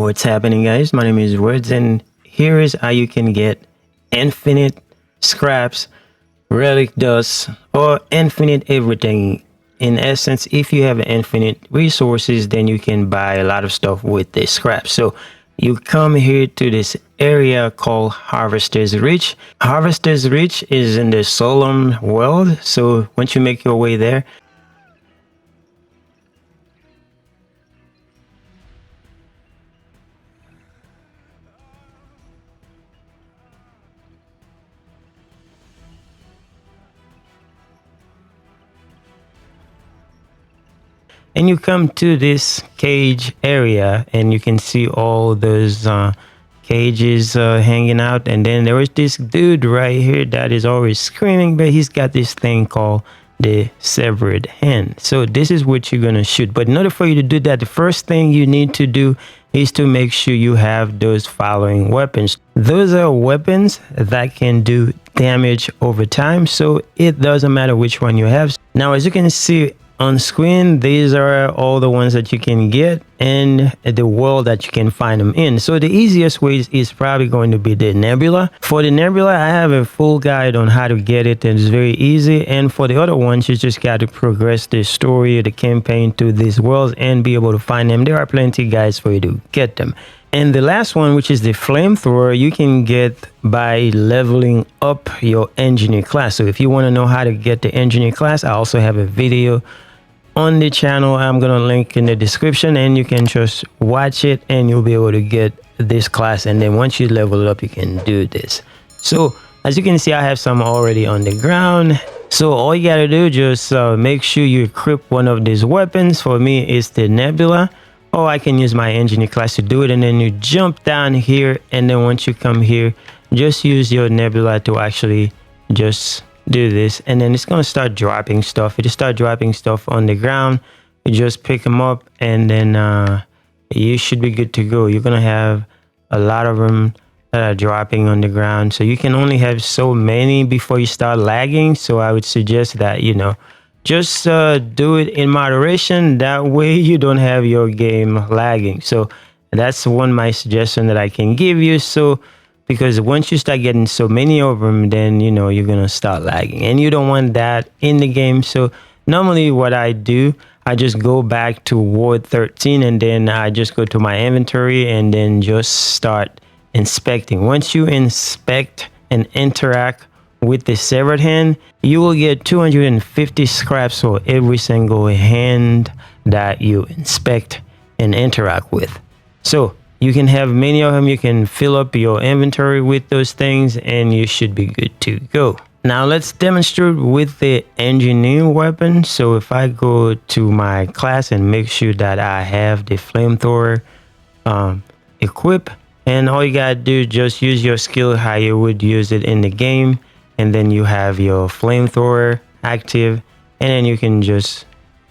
What's happening, guys? My name is Words, and here is how you can get infinite scraps, relic dust, or infinite everything. In essence, if you have infinite resources, then you can buy a lot of stuff with this scrap. So you come here to this area called Harvester's Reach. Harvester's Reach is in the Solemn world. So once you make your way there, and you come to this cage area, and you can see all those cages hanging out. And then there is this dude right here that is always screaming, but he's got this thing called the severed hand. So this is what you're gonna shoot. But in order for you to do that, the first thing you need to do is to make sure you have those following weapons. Those are weapons that can do damage over time, so it doesn't matter which one you have. Now, as you can see on screen, these are all the ones that you can get in the world that you can find them in. So the easiest way is probably going to be the Nebula. For the Nebula, I have a full guide on how to get it, and it's very easy. And for the other ones, you just got to progress the story, the campaign through these worlds and be able to find them. There are plenty of guides for you to get them. And the last one, which is the Flamethrower, you can get by leveling up your engineer class. So if you want to know how to get the engineer class, I also have a video on the channel. I'm gonna link in the description, and you can just watch it and you'll be able to get this class. And then once you level it up, you can do this. So as you can see, I have some already on the ground. So all you gotta do, just make sure you equip one of these weapons. For me, it's the Nebula, or I can use my engineer class to do it. And then you jump down here, and then once you come here, just use your Nebula to actually just do this, and then it's gonna start dropping stuff. It just start dropping stuff on the ground. You just pick them up, and then you should be good to go. You're gonna have a lot of them that are dropping on the ground, so you can only have so many before you start lagging. So I would suggest that, you know, just do it in moderation. That way you don't have your game lagging. So that's one my suggestion that I can give you. So because once you start getting so many of them, then, you know, you're gonna start lagging, and you don't want that in the game. So normally what I do, I just go back to Ward 13, and then I just go to my inventory and then just start inspecting. Once you inspect and interact with the severed hand, you will get 250 scraps for every single hand that you inspect and interact with. So you can have many of them. You can fill up your inventory with those things, and you should be good to go. Now let's demonstrate with the engineer weapon. So if I go to my class and make sure that I have the Flamethrower equipped, and all you gotta do, just use your skill how you would use it in the game, and then you have your Flamethrower active, and then you can just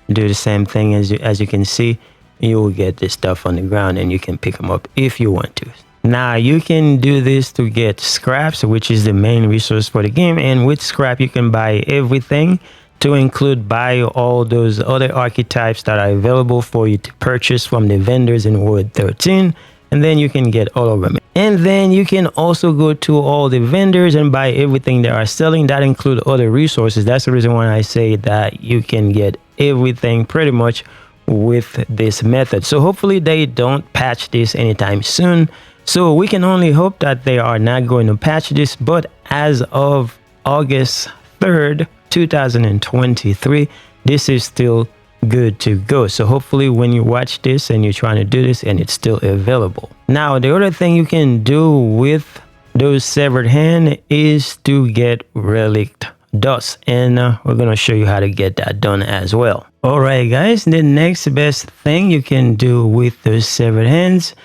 do the same thing. As you can see, you will get this stuff on the ground, and you can pick them up if you want to. Now you can do this to get scraps, which is the main resource for the game. And with scrap, you can buy everything, to include buy all those other archetypes that are available for you to purchase from the vendors in World 13. And then you can get all of them. And then you can also go to all the vendors and buy everything they are selling. That include other resources. That's the reason why I say that you can get everything pretty much with this method. So hopefully they don't patch this anytime soon. So we can only hope that they are not going to patch this. But as of August 3rd, 2023, this is still good to go. So hopefully when you watch this and you're trying to do this, and it's still available. Now the other thing you can do with those severed hand is to get relic dust, and we're gonna show you how to get that done as well. All right, guys, the next best thing you can do with those severed hands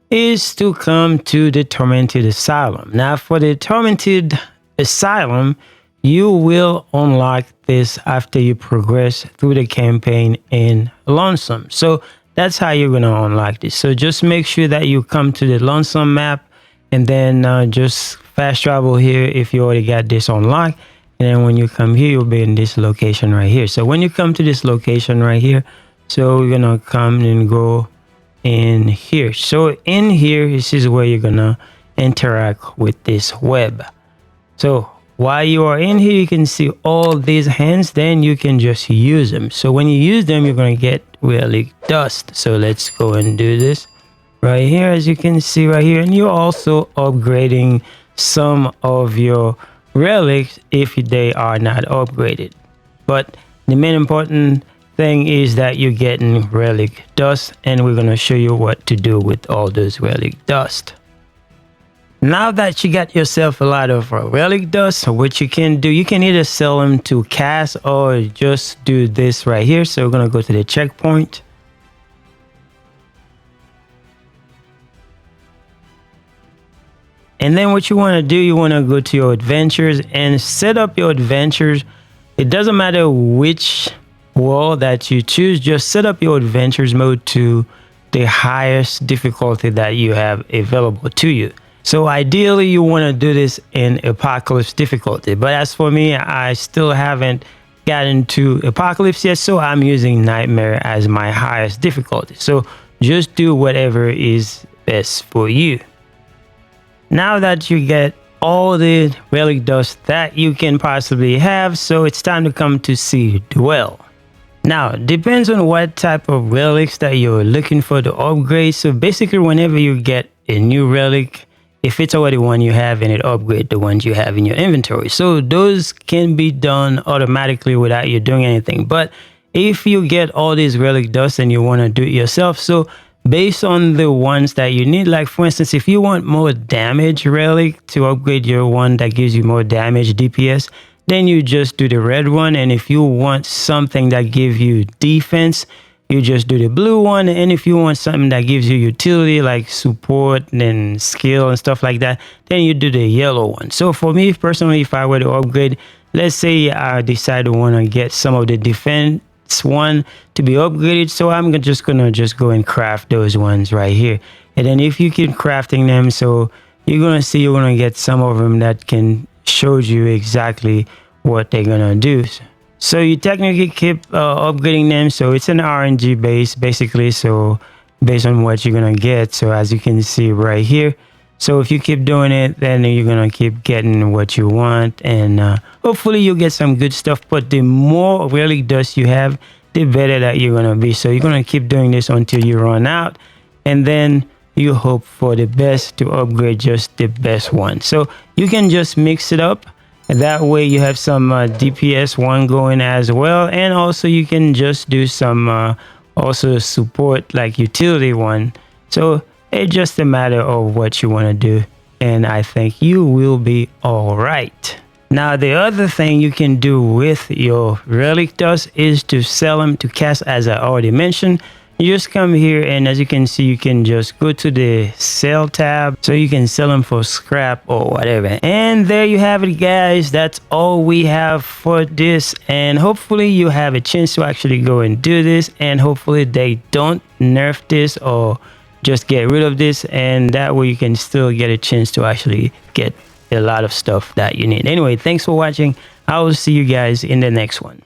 is to come to the Tormented Asylum. Now for the Tormented Asylum, you will unlock this after you progress through the campaign in Lonesome. So that's how you're going to unlock this. So just make sure that you come to the Lonesome map, and then just fast travel here if you already got this unlocked. And then when you come here, you'll be in this location right here. So when you come to this location right here, so we're going to come and go in here. So in here, this is where you're gonna interact with this web. So while you are in here, you can see all these hands, then you can just use them. So when you use them, you're gonna get relic dust. So let's go and do this right here, as you can see right here. And you're also upgrading some of your relics if they are not upgraded. But the main important thing is that you're getting relic dust, and we're going to show you what to do with all those relic dust. Now that you got yourself a lot of relic dust, what you can do, you can either sell them to cast or just do this right here. So we're going to go to the checkpoint. And then what you want to do, you want to go to your adventures and set up your adventures. It doesn't matter which wall that you choose, just set up your adventures mode to the highest difficulty that you have available to you. So ideally you want to do this in apocalypse difficulty, but as for me, I still haven't gotten to apocalypse yet, so I'm using nightmare as my highest difficulty. So just do whatever is best for you. Now that you get all the relic dust that you can possibly have, so it's time to come to see Dwell. Now, depends on what type of relics that you're looking for to upgrade. So basically, whenever you get a new relic, if it's already one you have, and it upgrade the ones you have in your inventory. So those can be done automatically without you doing anything. But if you get all these relic dust and you want to do it yourself, so based on the ones that you need, like for instance, if you want more damage relic to upgrade your one that gives you more damage DPS, then you just do the red one. And if you want something that gives you defense, you just do the blue one. And if you want something that gives you utility like support and skill and stuff like that, then you do the yellow one. So for me personally, if I were to upgrade, let's say I decide to want to get some of the defense one to be upgraded, so I'm just gonna go and craft those ones right here. And then if you keep crafting them, so you're gonna see you're gonna get some of them that can show you exactly what they're gonna do. So you technically keep upgrading them, so it's an RNG base basically, so based on what you're gonna get. So as you can see right here, so if you keep doing it, then you're gonna keep getting what you want, and hopefully you'll get some good stuff. But the more relic dust you have, the better that you're gonna be. So you're gonna keep doing this until you run out, and then you hope for the best to upgrade just the best one. So you can just mix it up, and that way you have some DPS one going as well, and also you can just do some also support like utility one. So it's just a matter of what you want to do, and I think you will be all right. Now the other thing you can do with your relic dust is to sell them to cast, as I already mentioned. You just come here, and as you can see, you can just go to the sell tab, so you can sell them for scrap or whatever. And there you have it, guys. That's all we have for this, and hopefully you have a chance to actually go and do this, and hopefully they don't nerf this or just get rid of this, and that way you can still get a chance to actually get a lot of stuff that you need. Anyway, thanks for watching. I will see you guys in the next one.